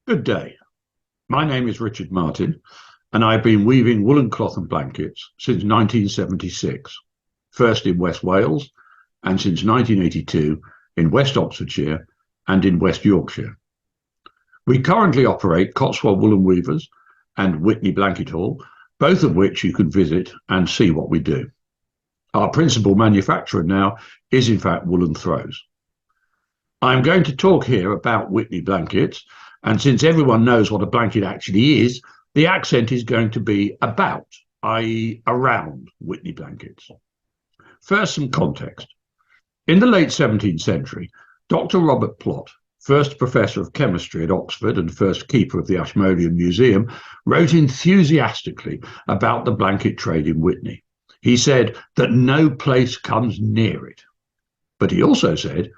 Good day. My name is Richard Martin, and I've been weaving woolen cloth and blankets since 1976, first in West Wales and since 1982 in West Oxfordshire and in West Yorkshire. We currently operate Cotswold Woolen Weavers and Witney Blanket Hall, both of which you can visit and see what we do. Our principal manufacturer now is in fact Woolen Throws. I'm going to talk here about Witney Blankets, and since everyone knows what a blanket actually is, the accent is going to be about, i.e. around Witney Blankets. First, some context. In the late 17th century, Dr. Robert Plot, first professor of chemistry at Oxford and first keeper of the Ashmolean Museum, wrote enthusiastically about the blanket trade in Witney. He said that no place comes near it. But he also said,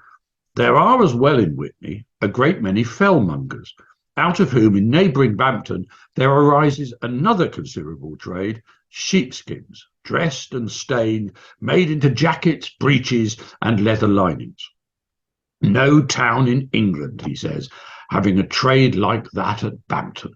there are as well in Witney a great many fellmongers, out of whom in neighbouring Bampton there arises another considerable trade, sheepskins, dressed and stained, made into jackets, breeches, and leather linings. No town in England, he says, having a trade like that at Bampton.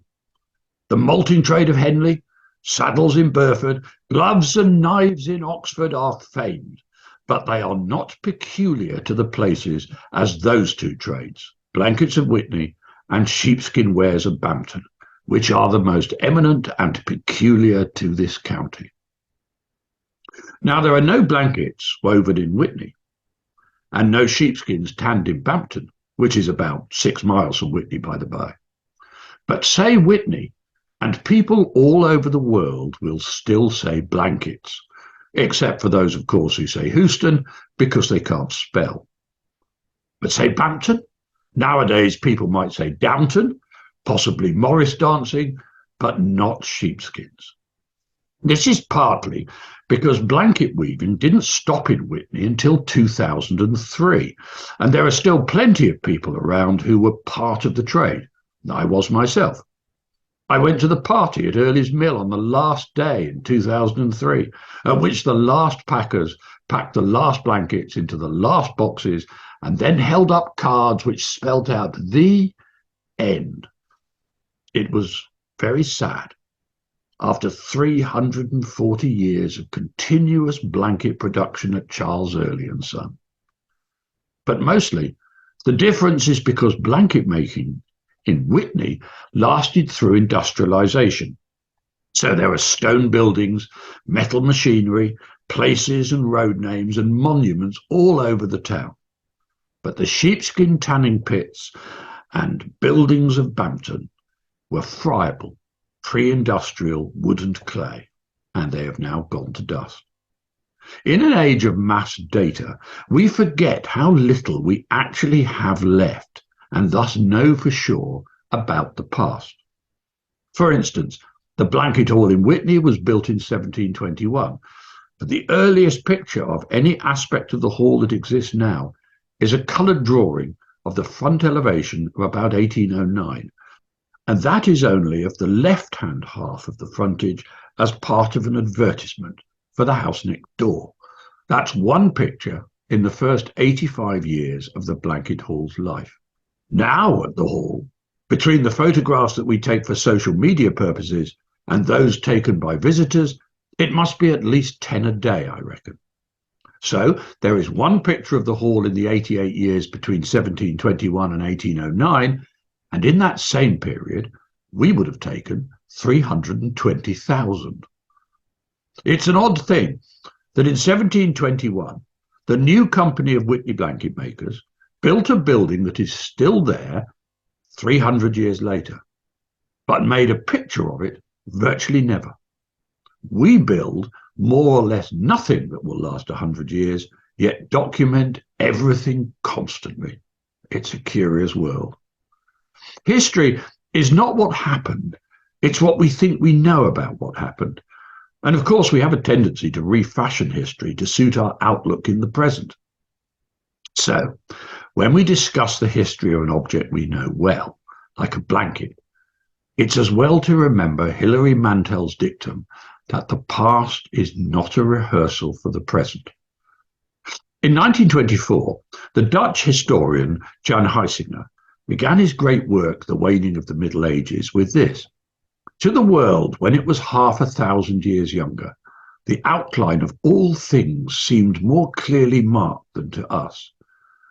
The malting trade of Henley, saddles in Burford, gloves and knives in Oxford are famed, but they are not peculiar to the places as those two trades, blankets of Witney and sheepskin wares of Bampton, which are the most eminent and peculiar to this county. Now there are no blankets woven in Witney, and no sheepskins tanned in Bampton, which is about 6 miles from Witney, by the by. But say Witney, and people all over the world will still say blankets, except for those, of course, who say Houston because they can't spell. But say Bampton, nowadays people might say Downton, possibly Morris dancing, but not sheepskins. This is partly because blanket weaving didn't stop in Witney until 2003, and there are still plenty of people around who were part of the trade. I was myself. I went to the party at Early's Mill on the last day in 2003, at which the last packers packed the last blankets into the last boxes and then held up cards which spelled out the end. It was very sad. After 340 years of continuous blanket production at Charles Early and Son. But mostly, the difference is because blanket making in Witney lasted through industrialization. So there are stone buildings, metal machinery, places and road names and monuments all over the town. But the sheepskin tanning pits and buildings of Bampton were friable, pre-industrial wood and clay, and they have now gone to dust. In an age of mass data, we forget how little we actually have left and thus know for sure about the past. For instance, the Blanket Hall in Witney was built in 1721, but the earliest picture of any aspect of the hall that exists now is a coloured drawing of the front elevation of about 1809, and that is only of the left-hand half of the frontage as part of an advertisement for the house next door. That's one picture in the first 85 years of the Blanket Hall's life. Now at the hall, between the photographs that we take for social media purposes and those taken by visitors, it must be at least 10 a day, I reckon. So there is one picture of the hall in the 88 years between 1721 and 1809, and in that same period, we would have taken 320,000. It's an odd thing that in 1721, the new company of Witney blanket makers built a building that is still there 300 years later, but made a picture of it virtually never. We build more or less nothing that will last 100 years, yet document everything constantly. It's a curious world. History is not what happened, it's what we think we know about what happened. And of course, we have a tendency to refashion history to suit our outlook in the present. So, when we discuss the history of an object we know well, like a blanket, it's as well to remember Hilary Mantel's dictum that the past is not a rehearsal for the present. In 1924, the Dutch historian Jan Huizinga began his great work, The Waning of the Middle Ages, with this: "To the world, when it was 500 years younger, the outline of all things seemed more clearly marked than to us.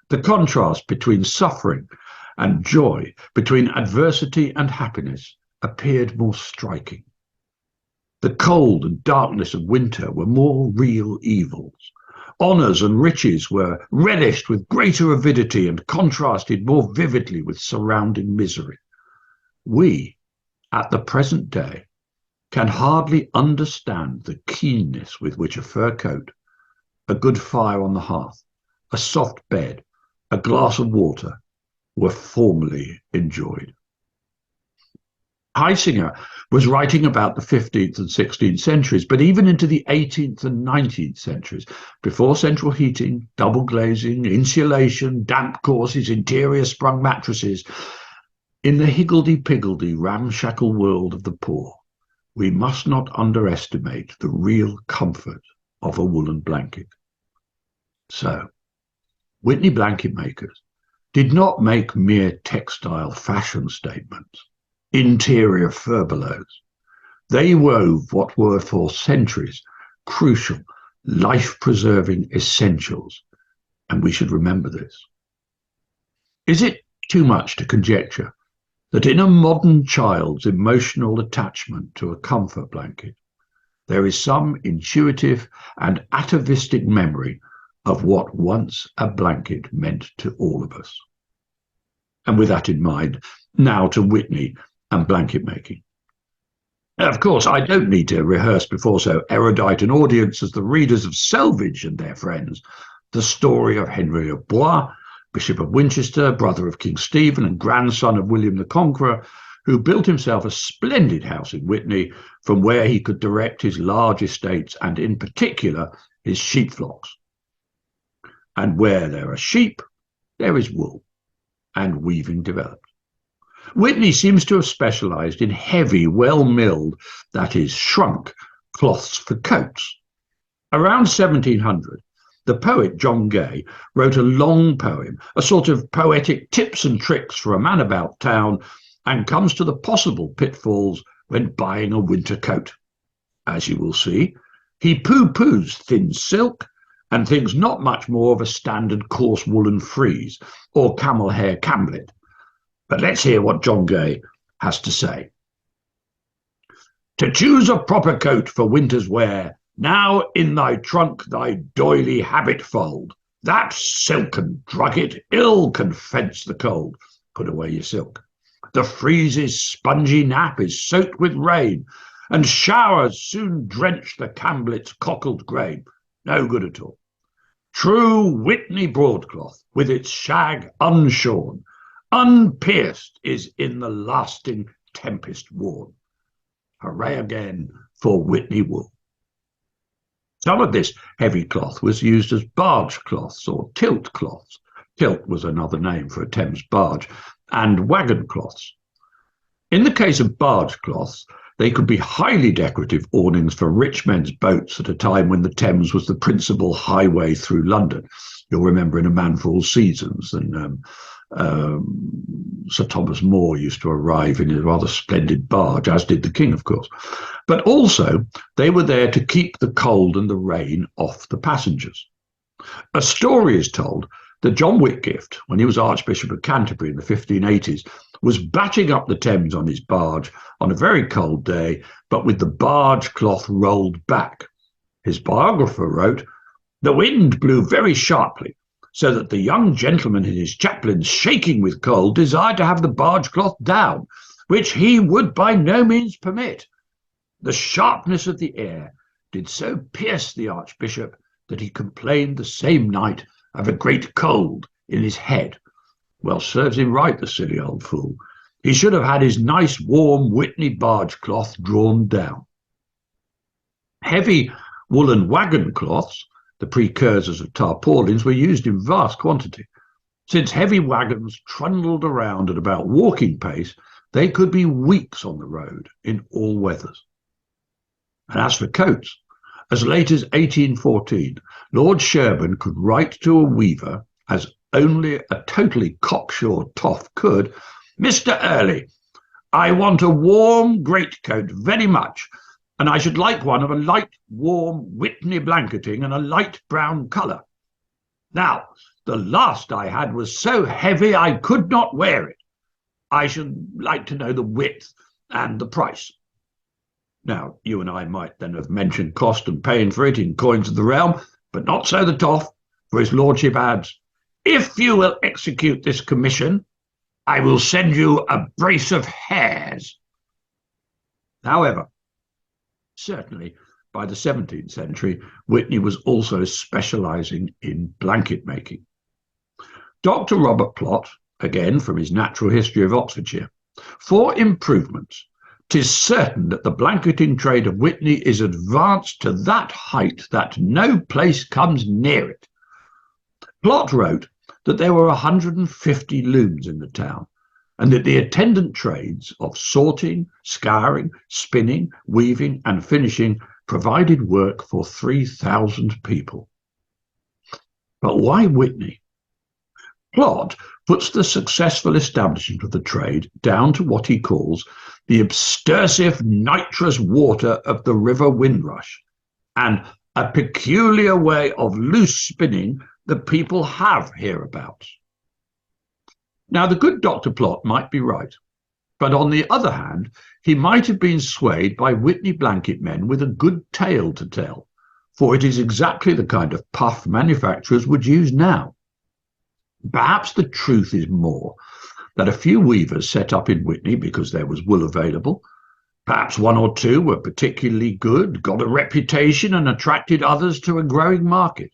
The contrast between suffering and joy, between adversity and happiness, appeared more striking. The cold and darkness of winter were more real evils. Honours and riches were relished with greater avidity and contrasted more vividly with surrounding misery. We, at the present day, can hardly understand the keenness with which a fur coat, a good fire on the hearth, a soft bed, a glass of water were formerly enjoyed." Heisinger was writing about the 15th and 16th centuries, but even into the 18th and 19th centuries, before central heating, double glazing, insulation, damp courses, interior sprung mattresses, in the higgledy-piggledy ramshackle world of the poor, we must not underestimate the real comfort of a woolen blanket. So, Witney blanket makers did not make mere textile fashion statements, interior furbelows. They wove what were for centuries crucial, life-preserving essentials, and we should remember this. Is it too much to conjecture that in a modern child's emotional attachment to a comfort blanket, there is some intuitive and atavistic memory of what once a blanket meant to all of us? And with that in mind, now to Witney and blanket making. Of course, I don't need to rehearse before so erudite an audience as the readers of Selvage and their friends the story of Henry of Blois, Bishop of Winchester, brother of King Stephen and grandson of William the Conqueror, who built himself a splendid house in Witney from where he could direct his large estates and in particular his sheep flocks. And where there are sheep, there is wool, and weaving developed. Witney seems to have specialised in heavy, well-milled, that is, shrunk, cloths for coats. Around 1700, the poet John Gay wrote a long poem, a sort of poetic tips and tricks for a man about town, and comes to the possible pitfalls when buying a winter coat. As you will see, he pooh-poohs thin silk and thinks not much more of a standard coarse woolen frieze or camel hair camblet. But let's hear what John Gay has to say. "To choose a proper coat for winter's wear, now in thy trunk thy doily habit fold. That silken drugget ill can fence the cold." Put away your silk. "The frieze's spongy nap is soaked with rain, and showers soon drench the camblet's cockled grain." No good at all. "True Witney broadcloth, with its shag unshorn, unpierced is in the lasting tempest worn." Hooray again for Witney wool. Some of this heavy cloth was used as barge cloths or tilt cloths. Tilt was another name for a Thames barge, and wagon cloths. In the case of barge cloths, they could be highly decorative awnings for rich men's boats at a time when the Thames was the principal highway through London. You'll remember in A Man for All Seasons, and Sir Thomas More used to arrive in a rather splendid barge, as did the King, of course. But also, they were there to keep the cold and the rain off the passengers. A story is told that John Whitgift, when he was Archbishop of Canterbury in the 1580s, was batting up the Thames on his barge on a very cold day, but with the barge cloth rolled back. His biographer wrote, "The wind blew very sharply, so that the young gentleman and his chaplains, shaking with cold, desired to have the barge cloth down, which he would by no means permit. The sharpness of the air did so pierce the Archbishop that he complained the same night of a great cold in his head." Well, serves him right, the silly old fool. He should have had his nice warm Witney barge cloth drawn down. Heavy woolen wagon cloths, the precursors of tarpaulins, were used in vast quantity. Since heavy wagons trundled around at about walking pace, they could be weeks on the road in all weathers. And as for coats, as late as 1814, Lord Sherborne could write to a weaver, as only a totally cocksure toff could, "Mr. Early, I want a warm greatcoat very much, and I should like one of a light, warm Witney blanketing and a light brown colour. Now, the last I had was so heavy I could not wear it. I should like to know the width and the price." Now, you and I might then have mentioned cost and paying for it in coins of the realm, but not so the toff, for his lordship adds, "If you will execute this commission, I will send you a brace of hares." However, certainly by the 17th century, Witney was also specialising in blanket making. Dr. Robert Plot, again from his Natural History of Oxfordshire, "For improvements, 'tis certain that the blanketing trade of Witney is advanced to that height that no place comes near it." Plot wrote that there were 150 looms in the town, and that the attendant trades of sorting, scouring, spinning, weaving, and finishing provided work for 3,000 people. But why Witney? Plot puts the successful establishment of the trade down to what he calls the obtrusive nitrous water of the River Windrush, and a peculiar way of loose spinning the people have hereabouts. Now, the good Dr. Plot might be right, but on the other hand, he might have been swayed by Witney blanket men with a good tale to tell, for it is exactly the kind of puff manufacturers would use now. Perhaps the truth is more that a few weavers set up in Witney because there was wool available. Perhaps one or two were particularly good, got a reputation, and attracted others to a growing market.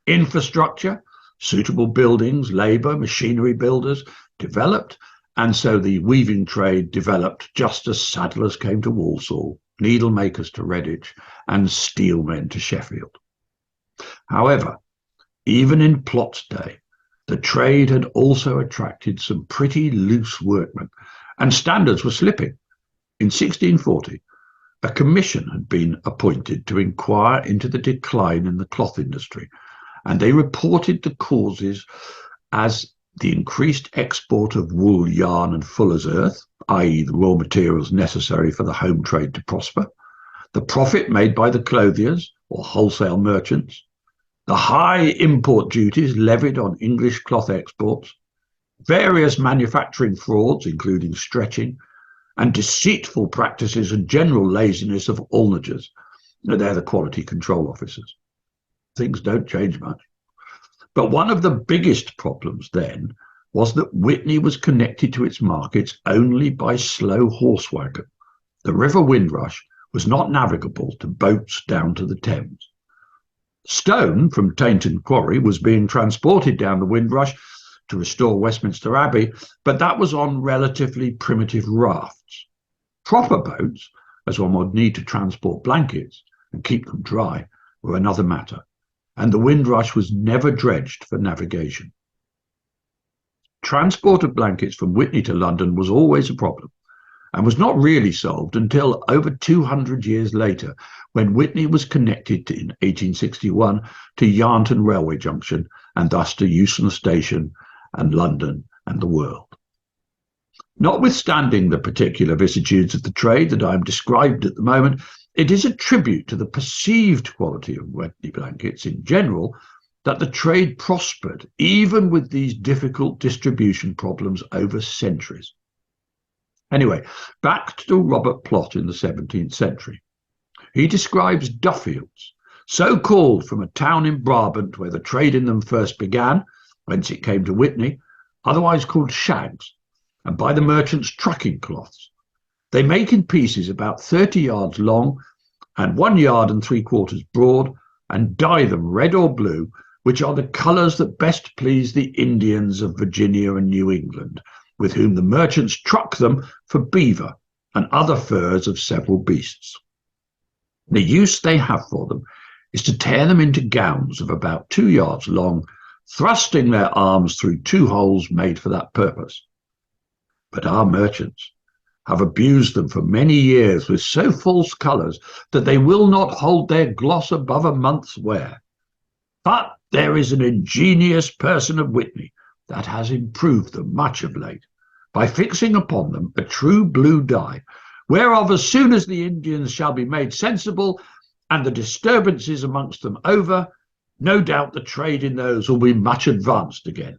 Infrastructure, suitable buildings, labour, machinery builders developed, and so the weaving trade developed just as saddlers came to Walsall, needle makers to Redditch, and steelmen to Sheffield. However, even in Plot's day, the trade had also attracted some pretty loose workmen, and standards were slipping. In 1640, a commission had been appointed to inquire into the decline in the cloth industry, and they reported the causes as the increased export of wool, yarn, and fuller's earth, i.e. the raw materials necessary for the home trade to prosper, the profit made by the clothiers or wholesale merchants, the high import duties levied on English cloth exports, various manufacturing frauds, including stretching, and deceitful practices and general laziness of allnagers. They're the quality control officers. Things don't change much. But one of the biggest problems then was that Witney was connected to its markets only by slow horse wagon. The River Windrush was not navigable to boats down to the Thames. Stone from Tainton Quarry was being transported down the Windrush to restore Westminster Abbey, but that was on relatively primitive rafts. Proper boats, as one would need to transport blankets and keep them dry, were another matter, and the Windrush was never dredged for navigation. Transport of blankets from Witney to London was always a problem, and was not really solved until over 200 years later, when Witney was connected in 1861 to Yarnton Railway Junction, and thus to Euston Station and London and the world. Notwithstanding the particular vicissitudes of the trade that I am described at the moment, it is a tribute to the perceived quality of Witney blankets in general that the trade prospered, even with these difficult distribution problems over centuries. Anyway, back to Robert Plot in the 17th century. He describes Duffields, so called from a town in Brabant where the trade in them first began, whence it came to Witney, otherwise called shags, and by the merchants trucking cloths. They make in pieces about 30 yards long and 1 yard and 3/4 broad, and dye them red or blue, which are the colours that best please the Indians of Virginia and New England, with whom the merchants truck them for beaver and other furs of several beasts. The use they have for them is to tear them into gowns of about 2 yards long, thrusting their arms through 2 holes made for that purpose. But our merchants have abused them for many years with so false colours that they will not hold their gloss above a month's wear. But there is an ingenious person of Witney that has improved them much of late, by fixing upon them a true blue dye, whereof as soon as the Indians shall be made sensible, and the disturbances amongst them over, no doubt the trade in those will be much advanced again.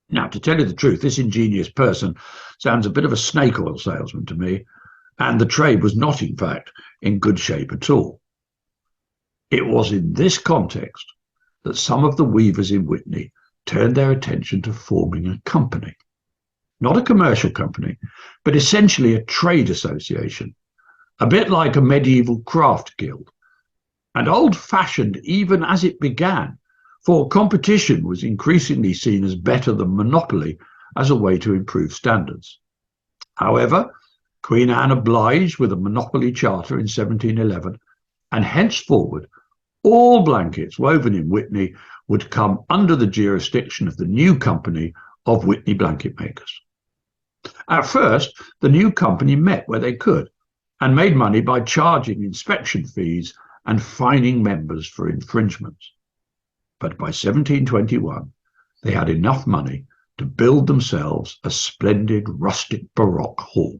Now, to tell you the truth, this ingenious person sounds a bit of a snake oil salesman to me, and the trade was not, in fact, in good shape at all. It was in this context that some of the weavers in Witney turned their attention to forming a company. Not a commercial company, but essentially a trade association, a bit like a medieval craft guild, and old-fashioned even as it began, for competition was increasingly seen as better than monopoly as a way to improve standards. However, Queen Anne obliged with a monopoly charter in 1711, and henceforward all blankets woven in Witney would come under the jurisdiction of the new company of Witney Blanket Makers. At first, the new company met where they could and made money by charging inspection fees and fining members for infringements. But by 1721, they had enough money to build themselves a splendid rustic baroque hall.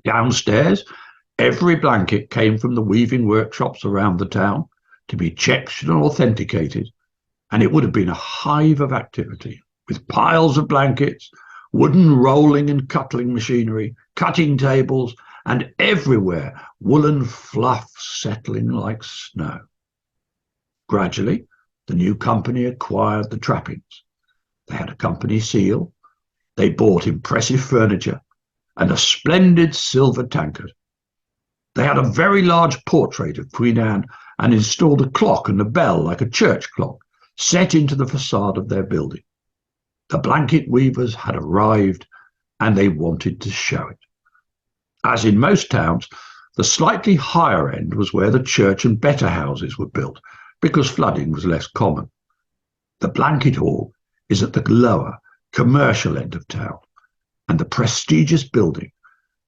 Downstairs, every blanket came from the weaving workshops around the town to be checked and authenticated, and it would have been a hive of activity, with piles of blankets, wooden rolling and cutting machinery, cutting tables, and everywhere woolen fluff settling like snow. Gradually, the new company acquired the trappings. They had a company seal, they bought impressive furniture, and a splendid silver tankard. They had a very large portrait of Queen Anne and installed a clock and a bell like a church clock set into the facade of their building. The blanket weavers had arrived and they wanted to show it. As in most towns, the slightly higher end was where the church and better houses were built, because flooding was less common. The Blanket Hall is at the lower, commercial end of town, and the prestigious building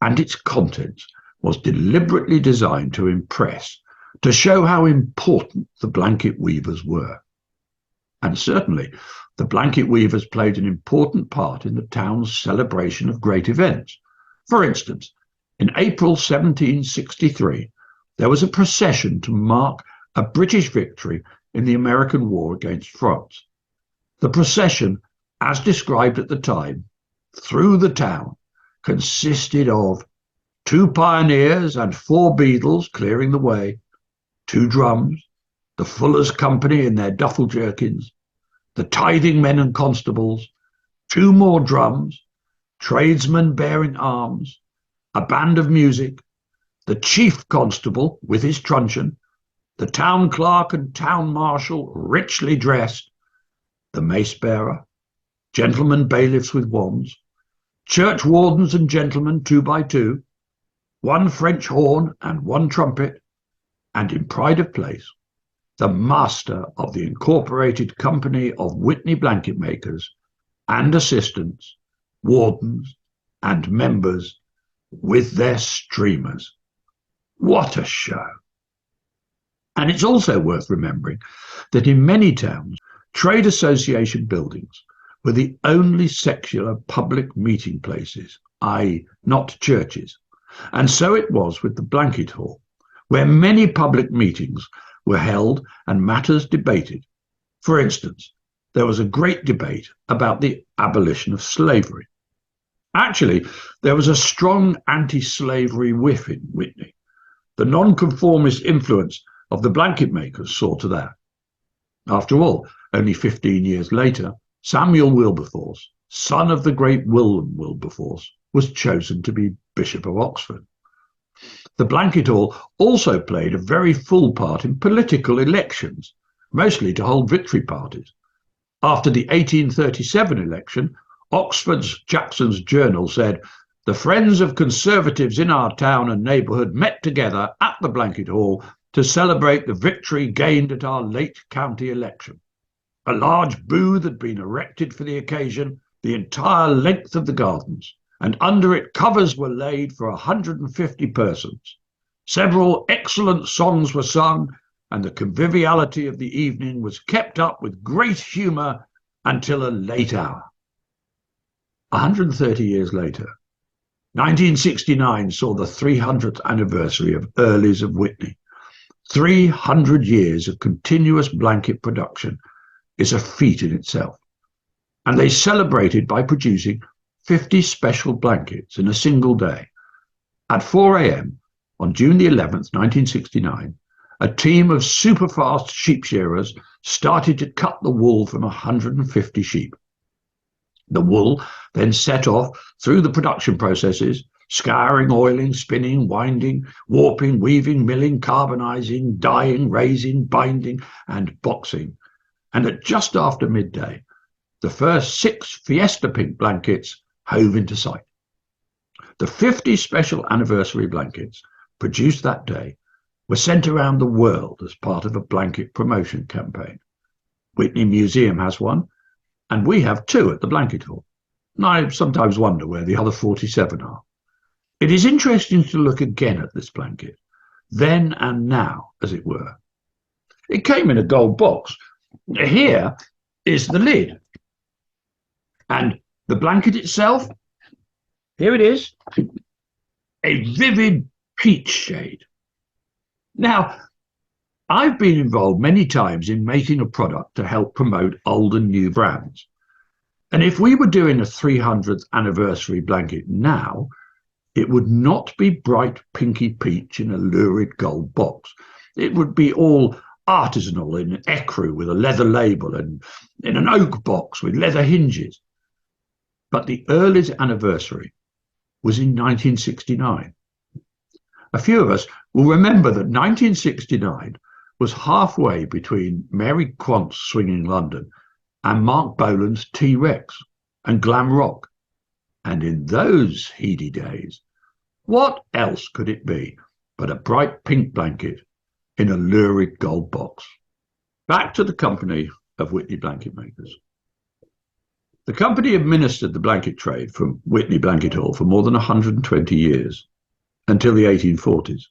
and its contents was deliberately designed to impress, to show how important the blanket weavers were. And certainly, the blanket weavers played an important part in the town's celebration of great events. For instance, in April 1763, there was a procession to mark a British victory in the American war against France. The procession, as described at the time, through the town, consisted of 2 pioneers and 4 beadles clearing the way, 2 drums, the fuller's company in their duffel jerkins, the tithing men and constables, 2 more drums, tradesmen bearing arms, a band of music, the chief constable with his truncheon, the town clerk and town marshal richly dressed, the mace bearer, gentlemen bailiffs with wands, church wardens and gentlemen 2 by 2, 1 French horn and 1 trumpet, and in pride of place, the master of the Incorporated Company of Witney Blanket Makers and assistants, wardens, and members with their streamers. What a show! And it's also worth remembering that in many towns, trade association buildings were the only secular public meeting places, i.e., not churches. And so it was with the Blanket Hall, where many public meetings were held and matters debated. For instance, there was a great debate about the abolition of slavery. Actually, there was a strong anti-slavery whiff in Witney. The nonconformist influence of the blanket makers saw to that. After all, only 15 years later, Samuel Wilberforce, son of the great William Wilberforce, was chosen to be Bishop of Oxford. The Blanket Hall also played a very full part in political elections, mostly to hold victory parties. After the 1837 election, Oxford's Jackson's Journal said, "The friends of Conservatives in our town and neighbourhood met together at the Blanket Hall to celebrate the victory gained at our late county election. A large booth had been erected for the occasion, the entire length of the gardens, and under it covers were laid for 150 persons. Several excellent songs were sung, and the conviviality of the evening was kept up with great humour until a late hour. 130 years later, 1969 saw the 300th anniversary of Early's of Witney. 300 years of continuous blanket production is a feat in itself, and they celebrated by producing 50 special blankets in a single day. At 4 a.m. on June the 11th, 1969, a team of super-fast sheep shearers started to cut the wool from 150 sheep. The wool then set off through the production processes, scouring, oiling, spinning, winding, warping, weaving, milling, carbonizing, dyeing, raising, binding, and boxing. And at just after midday, the first 6 Fiesta Pink blankets hove into sight. The 50 special anniversary blankets produced that day were sent around the world as part of a blanket promotion campaign. Witney Museum has one, and we have 2 at the Blanket Hall. And I sometimes wonder where the other 47 are. It is interesting to look again at this blanket, then and now, as it were. It came in a gold box. Here is the lid. And the blanket itself, here it is, a vivid peach shade. Now, I've been involved many times in making a product to help promote old and new brands. And if we were doing a 300th anniversary blanket now, it would not be bright pinky peach in a lurid gold box. It would be all artisanal in ecru with a leather label and in an oak box with leather hinges. But the earliest anniversary was in 1969. A few of us will remember that 1969 was halfway between Mary Quant's Swinging London and Mark Bolan's T-Rex and glam rock. And in those heady days, what else could it be but a bright pink blanket in a lurid gold box? Back to the company of Witney Blanket Makers. The company administered the blanket trade from Witney Blanket Hall for more than 120 years, until the 1840s.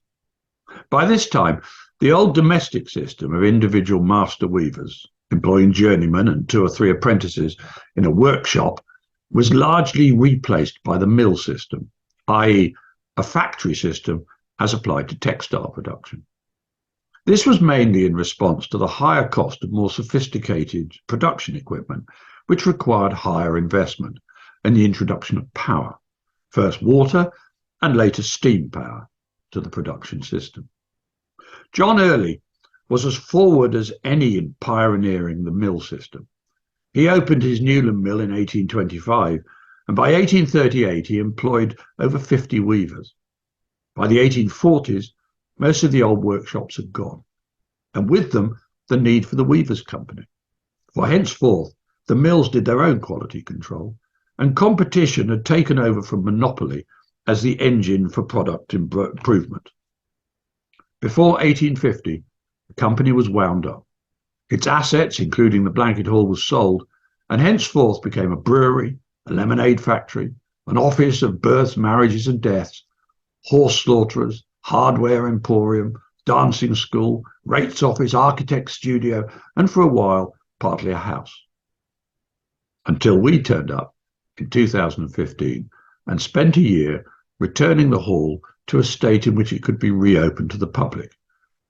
By this time, the old domestic system of individual master weavers, employing journeymen and 2 or 3 apprentices in a workshop, was largely replaced by the mill system, i.e., a factory system as applied to textile production. This was mainly in response to the higher cost of more sophisticated production equipment, which required higher investment and the introduction of power, first water and later steam power, to the production system. John Early was as forward as any in pioneering the mill system. He opened his Newland mill in 1825, and by 1838 he employed over 50 weavers. By the 1840s, most of the old workshops had gone, and with them the need for the Weavers' Company. For henceforth, the mills did their own quality control, and competition had taken over from monopoly as the engine for product improvement. Before 1850, the company was wound up. Its assets, including the Blanket Hall, was sold, and henceforth became a brewery, a lemonade factory, an office of births, marriages and deaths, horse slaughterers, hardware emporium, dancing school, rates office, architect studio, and for a while, partly a house. Until we turned up in 2015 and spent a year returning the hall to a state in which it could be reopened to the public,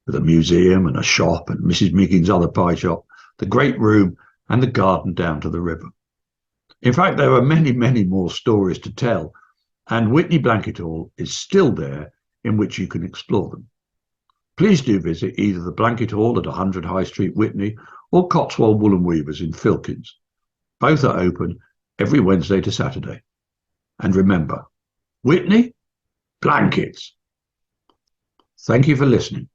with a museum and a shop and Mrs. Miggins' other pie shop, the great room and the garden down to the river. In fact, there are many, many more stories to tell, and Witney Blanket Hall is still there in which you can explore them. Please do visit either the Blanket Hall at 100 High Street, Witney, or Cotswold Woolen Weavers in Filkins. Both are open every Wednesday to Saturday. And remember, Witney Blankets. Thank you for listening.